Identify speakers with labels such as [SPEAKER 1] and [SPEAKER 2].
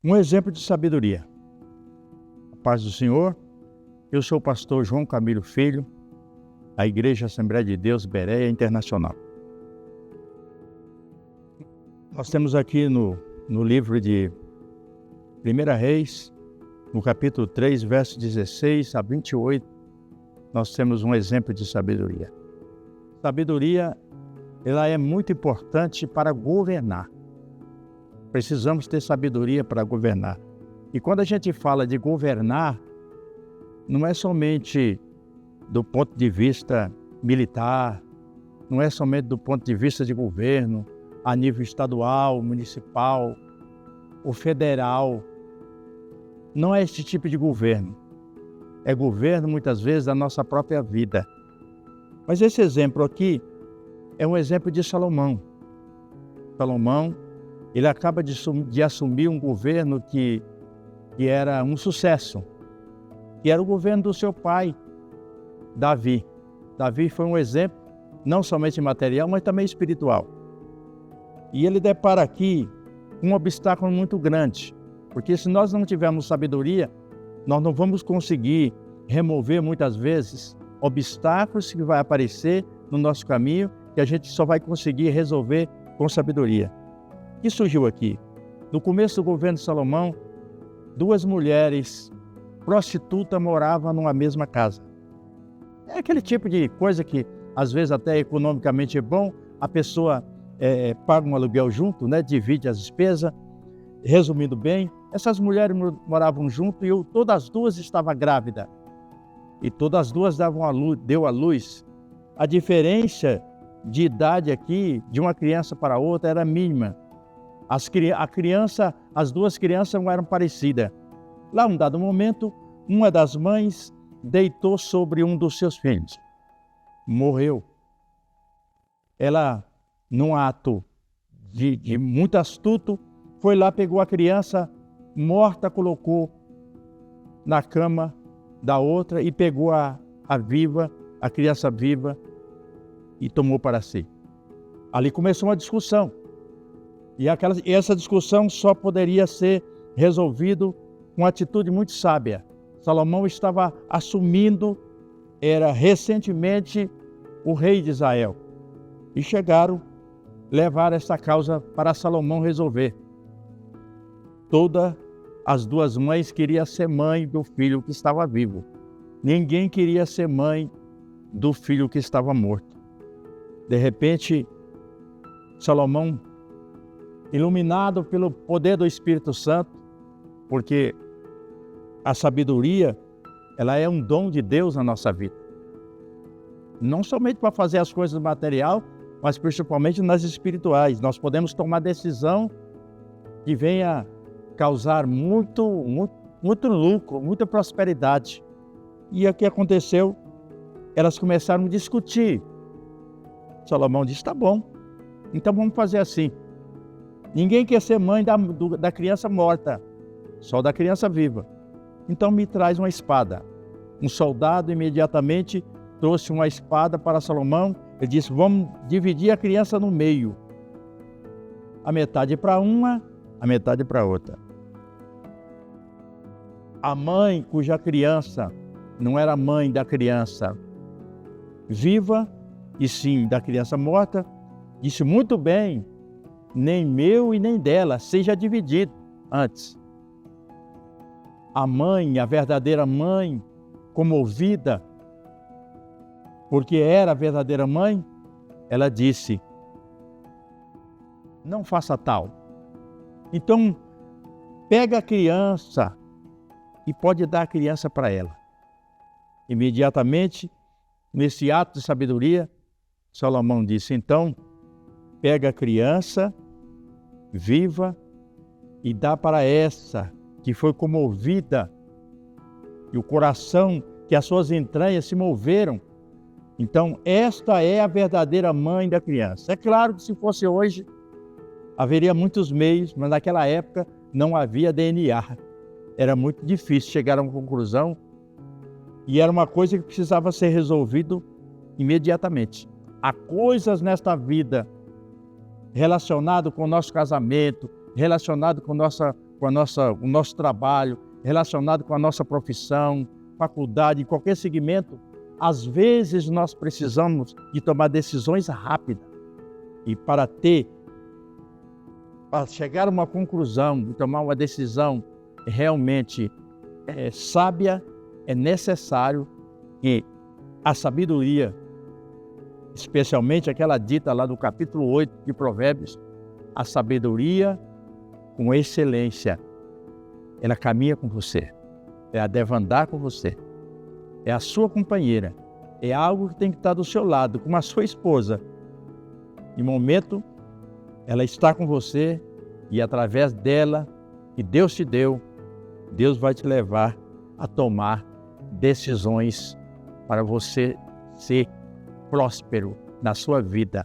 [SPEAKER 1] Um exemplo de sabedoria. A paz do Senhor. Eu sou o pastor João Camilo Filho, da Igreja Assembleia de Deus Bereia Internacional. Nós temos aqui no livro de 1 Reis, no capítulo 3, versos 16 a 28, nós temos um exemplo de sabedoria. Sabedoria, ela é muito importante para governar. Precisamos ter sabedoria para governar. E quando a gente fala de governar, não é somente do ponto de vista militar, não é somente do ponto de vista de governo, a nível estadual, municipal ou federal. Não é esse tipo de governo. É governo, muitas vezes, da nossa própria vida. Mas esse exemplo aqui é um exemplo de Salomão. Salomão, ele acaba de assumir um governo que era um sucesso, que era o governo do seu pai, Davi. Davi foi um exemplo, não somente material, mas também espiritual. E ele depara aqui um obstáculo muito grande, porque se nós não tivermos sabedoria, nós não vamos conseguir remover muitas vezes obstáculos que vai aparecer no nosso caminho, que a gente só vai conseguir resolver com sabedoria. O que surgiu aqui? No começo do governo de Salomão, 2 mulheres prostitutas moravam numa mesma casa. É aquele tipo de coisa que, às vezes, até economicamente é bom, a pessoa paga um aluguel junto, né? Divide as despesas. Resumindo bem, essas mulheres moravam junto e todas as duas estavam grávidas. E todas as duas deu à luz. A diferença de idade aqui, de uma criança para outra, era mínima. As duas crianças não eram parecidas. Lá, um dado momento, uma das mães deitou sobre um dos seus filhos. Morreu. Ela, num ato de muito astuto, foi lá, pegou a criança morta, colocou na cama da outra e pegou a criança viva e tomou para si. Ali começou uma discussão. E essa discussão só poderia ser resolvida com uma atitude muito sábia. Salomão estava assumindo, era recentemente o rei de Israel. E levaram essa causa para Salomão resolver. Todas as 2 mães queriam ser mãe do filho que estava vivo. Ninguém queria ser mãe do filho que estava morto. De repente, Salomão, iluminado pelo poder do Espírito Santo, porque a sabedoria, ela é um dom de Deus na nossa vida. Não somente para fazer as coisas material, mas principalmente nas espirituais. Nós podemos tomar decisão que venha causar muito lucro, muita prosperidade. E o que aconteceu? Elas começaram a discutir. Salomão disse, tá bom, então vamos fazer assim. Ninguém quer ser mãe da criança morta, só da criança viva. Então me traz uma espada. Um soldado imediatamente trouxe uma espada para Salomão. Ele disse, vamos dividir a criança no meio. A metade para uma, a metade para outra. A mãe cuja criança não era mãe da criança viva, e sim da criança morta, disse, muito bem, nem meu e nem dela, seja dividido antes. A mãe, a verdadeira mãe, comovida, porque era a verdadeira mãe, ela disse, não faça tal. Então, pega a criança e pode dar a criança para ela. Imediatamente, nesse ato de sabedoria, Salomão disse, então, pega a criança viva e dá para essa que foi comovida, e o coração, que as suas entranhas se moveram. Então, esta é a verdadeira mãe da criança. É claro que se fosse hoje, haveria muitos meios, mas naquela época não havia DNA. Era muito difícil chegar a uma conclusão e era uma coisa que precisava ser resolvido imediatamente. Há coisas nesta vida relacionadas com o nosso casamento, relacionado com com o nosso trabalho, relacionado com a nossa profissão, faculdade, qualquer segmento, às vezes nós precisamos de tomar decisões rápidas. E para chegar a uma conclusão e tomar uma decisão realmente sábia, é necessário que a sabedoria, especialmente aquela dita lá do capítulo 8 de Provérbios, a sabedoria com excelência, ela caminha com você, ela deve andar com você, é a sua companheira, é algo que tem que estar do seu lado, como a sua esposa. Em momento, ela está com você e através dela, que Deus te deu, Deus vai te levar a tomar decisões para você ser próspero na sua vida.